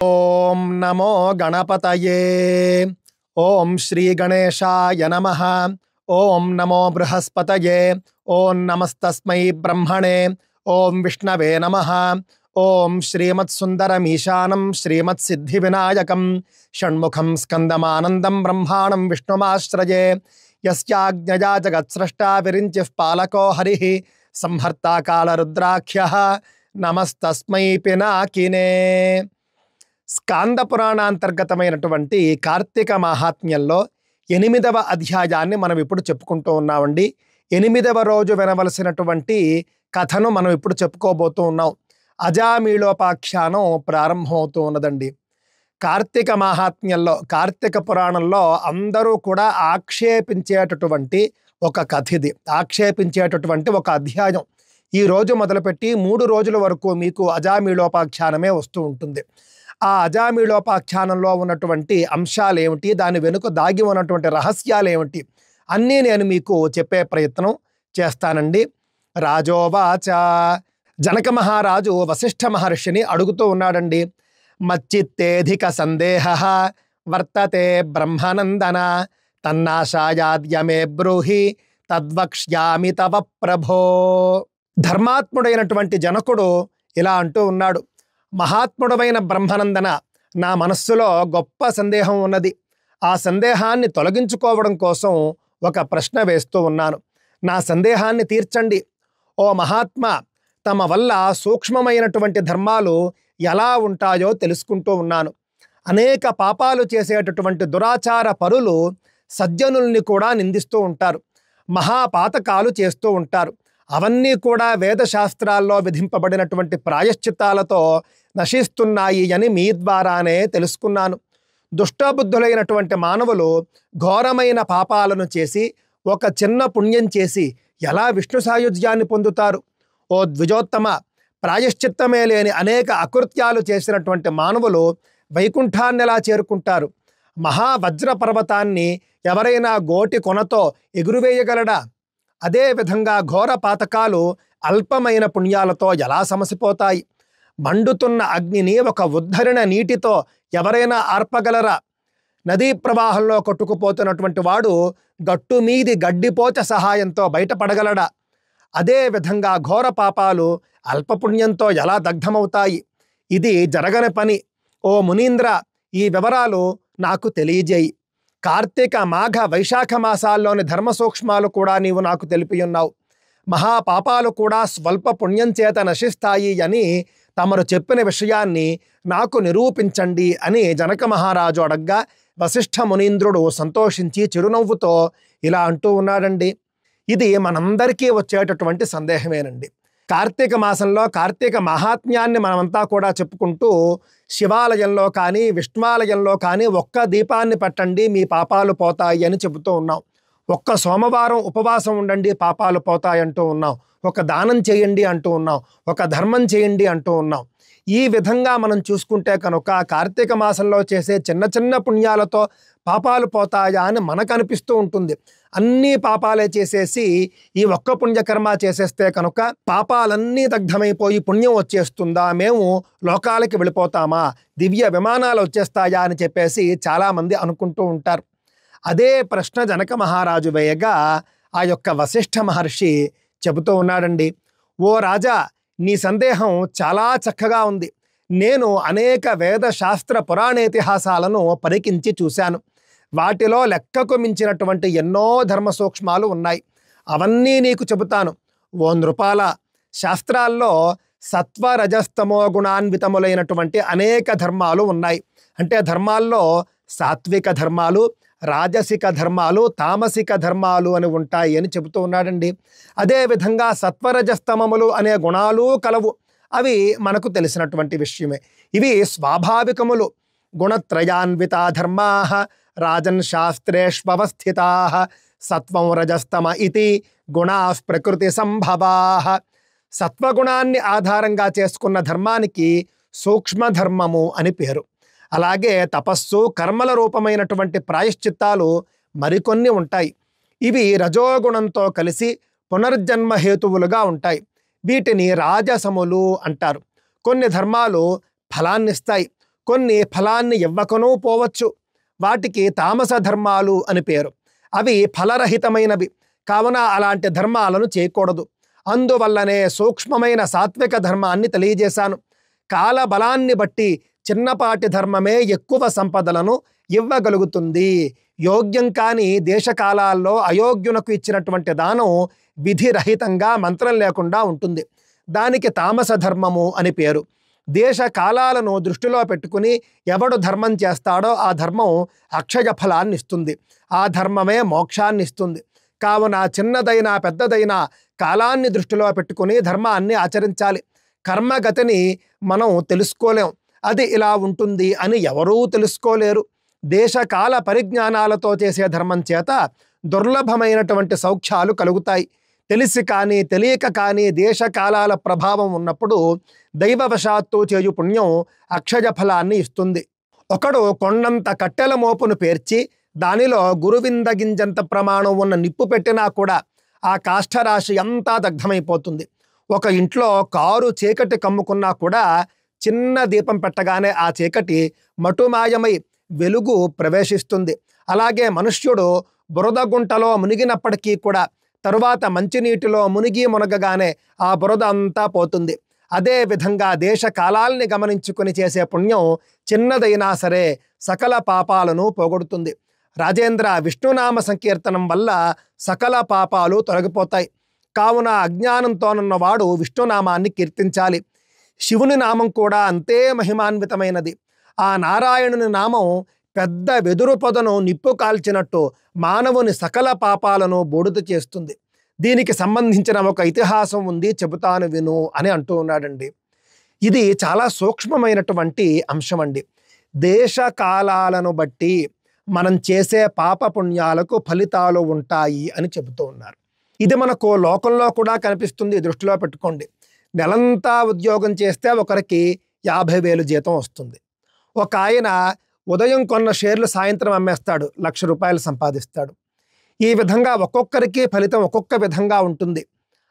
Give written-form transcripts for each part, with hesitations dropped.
ఓం నమో గణపతయే. ఓం శ్రీ గణేశాయ నమః. ఓం నమో బృహస్పతయే. ఓం నమస్తస్మై బ్రహ్మణే. ఓం విష్ణవే నమః. ఓం శ్రీమత్సుందరమీశానం శ్రీమత్సిద్ధి వినాయకం షణ్ముఖం స్కందమానందం బ్రహ్మాణం విష్ణుమాశ్రయే. యస్యాజ్ఞయా జగత్స్రష్టా విరించిః పాలకో హరిః సంహర్తా కాలరుద్రాఖ్యః నమస్తస్మై పినాకినే. స్కాంద పురాణాంతర్గతమైనటువంటి కార్తీక మాహాత్మ్యంలో 8వ అధ్యాయాన్ని మనం ఇప్పుడు చెప్పుకుంటూ ఉన్నామండి. 8వ రోజు వినవలసినటువంటి కథను మనం ఇప్పుడు చెప్పుకోబోతూ ఉన్నాం. అజామీళోపాఖ్యానం ప్రారంభమవుతూ ఉన్నదండి. కార్తీక మాహాత్మ్యంలో, కార్తీక పురాణంలో అందరూ కూడా ఆక్షేపించేటటువంటి ఒక కథ ఇది, ఆక్షేపించేటటువంటి ఒక అధ్యాయం. ఈ రోజు మొదలుపెట్టి 3 రోజుల వరకు మీకు అజామీళోపాఖ్యానమే వస్తూ ఉంటుంది. ఆ అజామీళోపాఖ్యానంలో ఉన్నటువంటి అంశాలు ఏమిటి, దాని వెనుక దాగి ఉన్నటువంటి రహస్యాలు ఏమిటి అన్నీ నేను మీకు చెప్పే ప్రయత్నం చేస్తానండి. రాజోవాచ, జనక మహారాజు వశిష్ఠ మహర్షిని అడుగుతూ ఉన్నాడండి. మచ్చిత్తేధిక సందేహ వర్తతే బ్రహ్మనందన తన్నాశాయాద్యమే బ్రూహి తద్వక్ష్యామి తవ ప్రభో. ధర్మాత్ముడైనటువంటి జనకుడు ఇలా అంటూ ఉన్నాడు. మహాత్ముడమైన బ్రహ్మనందన, నా మనస్సులో గొప్ప సందేహం ఉన్నది. ఆ సందేహాన్ని తొలగించుకోవడం కోసం ఒక ప్రశ్న వేస్తూ ఉన్నాను. నా సందేహాన్ని తీర్చండి. ఓ మహాత్మా, తమ వల్ల సూక్ష్మమైనటువంటి ధర్మాలు ఎలా ఉంటాయో తెలుసుకుంటూ ఉన్నాను. అనేక పాపాలు చేసేటటువంటి దురాచార పరులు సజ్జనుల్ని కూడా నిందిస్తూ ఉంటారు, మహాపాతకాలు చేస్తూ ఉంటారు. అవన్నీ కూడా వేదశాస్త్రాల్లో విధింపబడినటువంటి ప్రాయశ్చిత్తాలతో నశిస్తున్నాయి అని మీ ద్వారానే తెలుసుకున్నాను. దుష్టబుద్ధులైనటువంటి మానవులు ఘోరమైన పాపాలను చేసి ఒక చిన్న పుణ్యం చేసి ఎలా విష్ణు సాయుధ్యాన్ని పొందుతారు? ఓ ద్విజోత్తమ, ప్రాయశ్చిత్తమే లేని అనేక అకృత్యాలు చేసినటువంటి మానవులు వైకుంఠాన్ని ఎలా చేరుకుంటారు? మహావజ్ర పర్వతాన్ని ఎవరైనా గోటి కొనతో ఎగురువేయగలడా? అదేవిధంగా ఘోర పాతకాలు అల్పమైన పుణ్యాలతో ఎలా సమసిపోతాయి? మండుతున్న అగ్నిని ఒక ఉద్ధరణ నీటితో ఎవరైనా ఆర్పగలరా? నదీ ప్రవాహంలో కొట్టుకుపోతున్నటువంటి వాడు గట్టు మీది గడ్డిపోచ సహాయంతో బయటపడగలడా? అదేవిధంగా ఘోర పాపాలు అల్పపుణ్యంతో ఎలా దగ్ధమవుతాయి? ఇది జరగని పని. ఓ మునీంద్ర, ఈ వివరాలు నాకు తెలియజేయి. కార్తీక మాఘ వైశాఖ మాసాల్లోని ధర్మ సూక్ష్మాలు కూడా నీవు నాకు తెలిపి ఉన్నావు. మహాపాపాలు కూడా స్వల్ప పుణ్యం చేత నశిస్తాయి అని తమరు చెప్పిన విషయాన్ని నాకు నిరూపించండి అని జనక మహారాజు అడగ్గా వశిష్ఠ మునీంద్రుడు సంతోషించి చిరునవ్వుతో ఇలా అంటూ ఉన్నాడండి. ఇది మనందరికీ వచ్చేటటువంటి సందేహమేనండి. కార్తీక మాసంలో కార్తీక మహాత్మ్యాన్ని మనమంతా కూడా చెప్పుకుంటూ శివాలయంలో కానీ విష్ణువాలయంలో కానీ ఒక్క దీపాన్ని పెట్టండి, మీ పాపాలు పోతాయి అని చెబుతూ ఉన్నాం. ఒక్క సోమవారం ఉపవాసం ఉండండి, పాపాలు పోతాయి అంటూ ఉన్నాం. ఒక దానం చేయండి అంటూ ఉన్నాం. ఒక ధర్మం చేయండి అంటూ ఉన్నాం. ఈ విధంగా మనం చూసుకుంటే కనుక కార్తీక మాసంలో చేసే చిన్న చిన్న పుణ్యాలతో పాపాలు పోతాయా అని మనకు అనిపిస్తూ ఉంటుంది. అన్నీ పాపాలే చేసేసి ఈ ఒక్క పుణ్యకర్మ చేసేస్తే కనుక పాపాలన్నీ దగ్ధమైపోయి పుణ్యం వచ్చేస్తుందా, మేము లోకాలకి వెళ్ళిపోతామా, దివ్య విమానాలు వచ్చేస్తాయా అని చెప్పేసి చాలామంది అనుకుంటూ ఉంటారు. అదే ప్రశ్న జనక మహారాజు వేయగా ఆ యొక్క వశిష్ఠ మహర్షి చెబుతూ ఉన్నాడండి. ఓ రాజా, నీ సందేహం చాలా చక్కగా ఉంది. నేను అనేక వేద శాస్త్ర పురాణేతిహాసాలను పరికించి చూశాను. వాటిలో లెక్కకు మించినటువంటి ఎన్నో ధర్మ సూక్ష్మాలు ఉన్నాయి. అవన్నీ నీకు చెబుతాను. ఓ నృపాల, శాస్త్రాల్లో సత్వరజస్తమో గుణాన్వితములైనటువంటి అనేక ధర్మాలు ఉన్నాయి. అంటే ధర్మాల్లో సాత్విక ధర్మాలు, రాజసిక ధర్మాలు, తామసిక ధర్మాలు అని ఉంటాయి అని చెబుతూ ఉన్నాడండి. అదేవిధంగా సత్వరజస్తమములు అనే గుణాలు కలవు. అవి మనకు తెలిసినటువంటి విషయమే. ఇవి స్వాభావికములు. గుణత్రయాన్వితా ధర్మా రాజన్ శాస్త్రేష్వస్థితా సత్వం రజస్తమ ఇతి గుణా ప్రకృతి సంభవా. సత్వగుణాన్ని ఆధారంగా చేసుకున్న ధర్మానికి సూక్ష్మధర్మము అని పేరు. అలాగే తపస్సు, కర్మల రూపమైనటువంటి ప్రాయశ్చిత్తాలు మరికొన్ని ఉంటాయి. ఇవి రజోగుణంతో కలిసి పునర్జన్మ హేతువులుగా ఉంటాయి. వీటిని రాజసములు అంటారు. కొన్ని ధర్మాలు ఫలాన్నిస్తాయి, కొన్ని ఫలాన్ని ఇవ్వకనూ పోవచ్చు. వాటికి తామస ధర్మాలు అని పేరు. అవి ఫలరహితమైనవి కావున అలాంటి ధర్మాలను చేయకూడదు. అందువల్లనే సూక్ష్మమైన సాత్విక ధర్మాన్ని తెలియజేశాను. కాల బలాన్ని బట్టి చిన్నపాటి ధర్మమే ఎక్కువ సంపదలను ఇవ్వగలుగుతుంది. యోగ్యం కాని దేశకాలాల్లో అయోగ్యునకు ఇచ్చినటువంటి దానం విధిరహితంగా మంత్రం లేకుండా ఉంటుంది. దానికి తామస ధర్మము అని పేరు. దేశ కాలాలను దృష్టిలో పెట్టుకుని ఎవడు ధర్మం చేస్తాడో ఆ ధర్మం అక్షయ ఫలాన్ని ఇస్తుంది. ఆ ధర్మమే మోక్షాన్ని ఇస్తుంది. కావున చిన్నదైనా పెద్దదైనా కాలాన్ని దృష్టిలో పెట్టుకుని ధర్మాన్ని ఆచరించాలి. కర్మగతిని మనం తెలుసుకోలేం. అది ఇలా ఉంటుంది అని ఎవరూ తెలుసుకోలేరు. దేశకాల పరిజ్ఞానాలతో చేసే ధర్మం చేత దుర్లభమైనటువంటి సౌఖ్యాలు కలుగుతాయి. తెలిసి కానీ తెలియక కానీ దేశకాలాల ప్రభావం ఉన్నప్పుడు దైవవశాత్తు చేయు పుణ్యం అక్షయ ఫలాన్ని ఇస్తుంది. ఒకడు కొండంత కట్టెల మోపును పేర్చి దానిలో గురువిందగింజంత ప్రమాణం ఉన్న నిప్పు పెట్టినా కూడా ఆ కాష్ఠరాశి అంతా దగ్ధమైపోతుంది. ఒక ఇంట్లో కారు చీకటి కమ్ముకున్నా కూడా చిన్న దీపం పెట్టగానే ఆ చీకటి మటుమాయమై వెలుగు ప్రవేశిస్తుంది. అలాగే మనుష్యుడు బురద గుంటలో మునిగినప్పటికీ కూడా తరువాత మంచినీటిలో మునగగానే ఆ బురద అంతా పోతుంది. అదే విధంగా దేశ కాలాల్ని గమనించుకుని చేసే పుణ్యం చిన్నదైనా సరే సకల పాపాలను పోగొడుతుంది. రాజేంద్ర, విష్ణునామ సంకీర్తనం వల్ల సకల పాపాలు తొలగిపోతాయి. కావున అజ్ఞానంతోనున్నవాడు విష్ణునామాన్ని కీర్తించాలి. శివుని నామం కూడా అంతే మహిమాన్వితమైనది. ఆ నారాయణుని నామం పెద్ద వెదురు పొదను నిప్పు కాల్చినట్టు మానవుని సకల పాపాలను బూడిద చేస్తుంది. దీనికి సంబంధించిన ఒక ఇతిహాసం ఉంది, చెబుతాను విను అని అంటూ ఉన్నాడండి. ఇది చాలా సూక్ష్మమైనటువంటి అంశం అండి. దేశ కాలాలను బట్టి మనం చేసే పాప పుణ్యాలకు ఫలితాలు ఉంటాయి అని చెబుతూ ఉన్నారు. ఇది మనకు లోకంలో కూడా కనిపిస్తుంది. దృష్టిలో పెట్టుకోండి. నెలంతా ఉద్యోగం చేస్తే ఒకరికి 50,000 జీతం వస్తుంది. ఒక ఆయన ఉదయం కొన్న షేర్లు సాయంత్రం అమ్మేస్తాడు, ₹1,00,000 సంపాదిస్తాడు. ఈ విధంగా ఒక్కొక్కరికి ఫలితం ఒక్కొక్క విధంగా ఉంటుంది.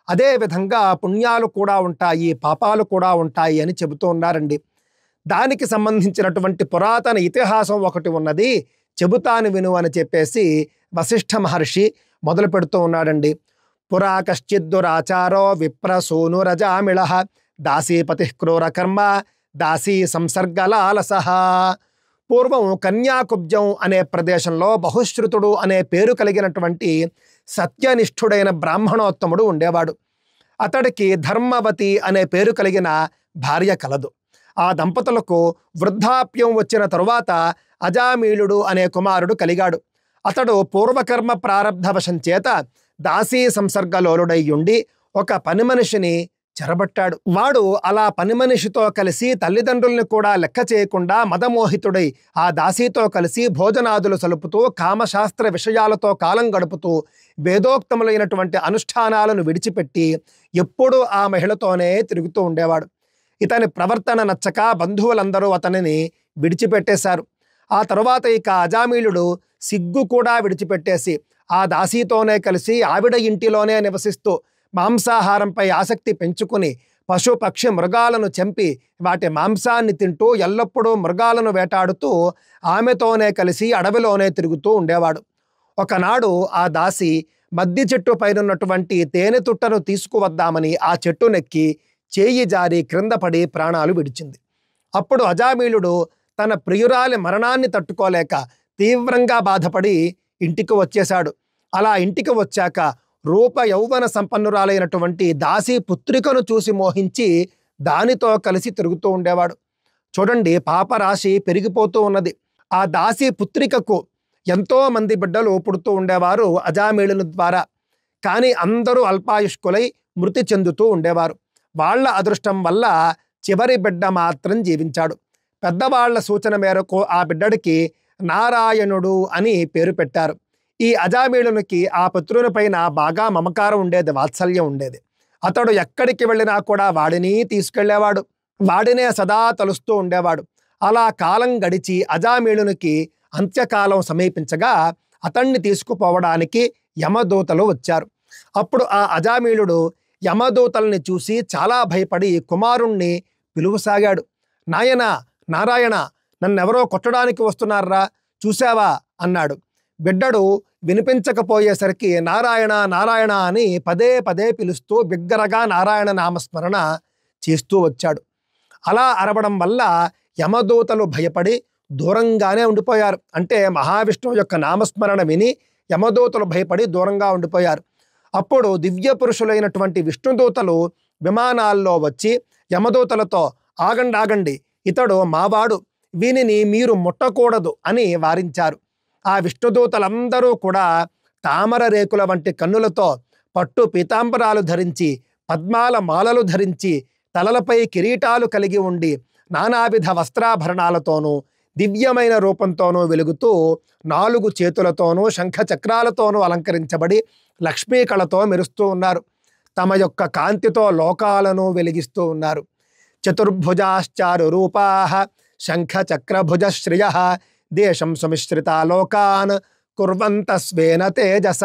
అదే విధంగా పుణ్యాలు కూడా ఉంటాయి, పాపాలు కూడా ఉంటాయి అని చెబుతూ ఉన్నారండి. దానికి సంబంధించినటువంటి పురాతన ఇతిహాసం ఒకటి ఉన్నది, చెబుతాను విను అని చెప్పేసి వశిష్ఠ మహర్షి మొదలు పెడుతూ ఉన్నాడండి. పురా కశ్చిద్దురాచారో విప్రసూనురజామిళ దాసీపతి క్రూర కర్మ దాసీ సంసర్గలాలసః. పూర్వం కన్యాకుబ్జం అనే ప్రదేశంలో బహుశ్రుతుడు అనే పేరు కలిగినటువంటి సత్యనిష్ఠుడైన బ్రాహ్మణోత్తముడు ఉండేవాడు. అతడికి ధర్మవతి అనే పేరు కలిగిన భార్య కలదు. ఆ దంపతులకు వృద్ధాప్యం వచ్చిన తరువాత అజామీళుడు అనే కుమారుడు కలిగాడు. అతడు పూర్వకర్మ ప్రారబ్ధవశం చేత దాసీ సంసర్గలోలుడై ఉండి ఒక పని మనిషిని చెరబట్టాడు. వాడు అలా పని మనిషితో కలిసి తల్లిదండ్రుల్ని కూడా లెక్క చేయకుండా మదమోహితుడై ఆ దాసీతో కలిసి భోజనాదులు సలుపుతూ కామశాస్త్ర విషయాలతో కాలం గడుపుతూ వేదోక్తములైనటువంటి అనుష్ఠానాలను విడిచిపెట్టి ఎప్పుడూ ఆ మహిళతోనే తిరుగుతూ ఉండేవాడు. ఇతని ప్రవర్తన నచ్చక బంధువులందరూ అతనిని విడిచిపెట్టేశారు. ఆ తరువాత ఇక అజామీళుడు సిగ్గు కూడా విడిచిపెట్టేసి ఆ దాసీతోనే కలిసి ఆవిడ ఇంటిలోనే నివసిస్తూ మాంసాహారంపై ఆసక్తి పెంచుకుని పశు పక్షి మృగాలను చంపి వాటి మాంసాన్ని తింటూ ఎల్లప్పుడూ మృగాలను వేటాడుతూ ఆమెతోనే కలిసి అడవిలోనే తిరుగుతూ ఉండేవాడు. ఒకనాడు ఆ దాసి మద్ది చెట్టు పైనున్నటువంటి తేనె తుట్టను తీసుకువద్దామని ఆ చెట్టునెక్కి చేయి జారి క్రింద పడి ప్రాణాలు విడిచింది. అప్పుడు అజామీళుడు తన ప్రియురాలి మరణాన్ని తట్టుకోలేక తీవ్రంగా బాధపడి ఇంటికి వచ్చేశాడు. అలా ఇంటికి వచ్చాక రూప యౌవన సంపన్నురాలైనటువంటి దాసీ పుత్రికను చూసి మోహించి దానితో కలిసి తిరుగుతూ ఉండేవాడు. చూడండి, పాపరాశి పెరిగిపోతూ ఉన్నది. ఆ దాసీ పుత్రికకు ఎంతో మంది బిడ్డలు పుడుతూ ఉండేవారు అజామీళుని ద్వారా. కానీ అందరూ అల్పాయుష్కులై మృతి చెందుతూ ఉండేవారు. వాళ్ళ అదృష్టం వల్ల చివరి బిడ్డ మాత్రం జీవించాడు. పెద్దవాళ్ల సూచన మేరకు ఆ బిడ్డడికి నారాయణుడు అని పేరు పెట్టారు. ఈ అజామీళునికి ఆ పుత్రునిపైన బాగా మమకారం ఉండేది, వాత్సల్యం ఉండేది. అతడు ఎక్కడికి వెళ్ళినా కూడా వాడిని తీసుకెళ్లేవాడు, వాడినే సదా తలుస్తూ ఉండేవాడు. అలా కాలం గడిచి అజామీళునికి అంత్యకాలం సమీపించగా అతన్ని తీసుకుపోవడానికి యమదూతలు వచ్చారు. అప్పుడు ఆ అజామీళుడు యమదూతల్ని చూసి చాలా భయపడి కుమారుణ్ణి పిలువసాగాడు. నాయనా, నారాయణ, నన్నెవరో కొట్టడానికి వస్తున్నారా, చూశావా అన్నాడు. బిడ్డడు వినిపించకపోయేసరికి నారాయణ నారాయణ అని పదే పదే పిలుస్తూ బిగ్గరగా నారాయణ నామస్మరణ చేస్తూ వచ్చాడు. అలా అరవడం వల్ల యమదూతలు భయపడి దూరంగానే ఉండిపోయారు. అంటే మహావిష్ణువు యొక్క నామస్మరణ విని యమదూతలు భయపడి దూరంగా ఉండిపోయారు. అప్పుడు దివ్య పురుషులైనటువంటి విష్ణుదూతలు విమానాల్లో వచ్చి యమదూతలతో ఆగండి ఆగండి, ఇతడు మావాడు, వీనిని మీరు ముట్టకూడదు అని వారించారు. ఆ విష్ణుదూతలందరూ కూడా తామర రేకుల వంటి కన్నులతో పట్టు పీతాంబరాలు ధరించి పద్మాల మాలలు ధరించి తలలపై కిరీటాలు కలిగి ఉండి నానావిధ వస్త్రాభరణాలతోనూ దివ్యమైన రూపంతోనూ వెలుగుతూ 4 చేతులతోనూ శంఖ చక్రాలతోనూ అలంకరించబడి లక్ష్మీకళతో మెరుస్తూ ఉన్నారు. తమ యొక్క కాంతితో లోకాలను వెలిగిస్తూ ఉన్నారు. చతుర్భుజాశ్చారు రూపాః శంఖ చక్రభుజ శ్రియ దేశం సుమిశ్రిత లోకాన్ కుర్వంత స్వేన తేజస.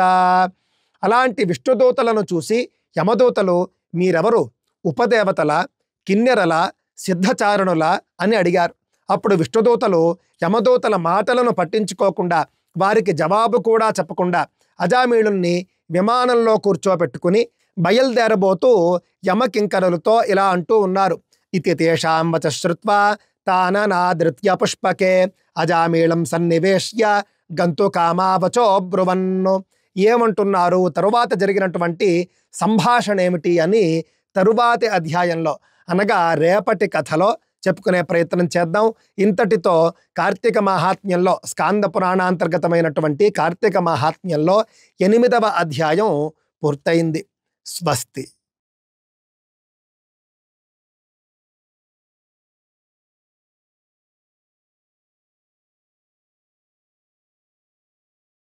అలాంటి విష్ణుదూతలను చూసి యమదూతలు మీరెవరు, ఉపదేవతల, కిన్నెరల, సిద్ధచారణుల అని అడిగారు. అప్పుడు విష్ణుదూతలు యమదూతల మాటలను పట్టించుకోకుండా వారికి జవాబు కూడా చెప్పకుండా అజామీళుణ్ణి విమానంలో కూర్చోబెట్టుకుని బయలుదేరబోతూ యమకింకరులతో ఇలా అంటూ ఉన్నారు. ఇతి తేషాం వచ శ్రుత్వా తాననాదృత్య పుష్పకే అజామీళం సన్నివేశ్య గంతు కామావచో బ్రువన్ను. ఏమంటున్నారు, తరువాత జరిగినటువంటి సంభాషణ ఏమిటి అని తరువాతి అధ్యాయంలో అనగా రేపటి కథలో చెప్పుకునే ప్రయత్నం చేద్దాం. ఇంతటితో కార్తీక మహాత్మ్యంలో స్కాంద పురాణాంతర్గతమైనటువంటి కార్తీక మహాత్మ్యంలో 8వ అధ్యాయం పూర్తయింది. స్వస్తి.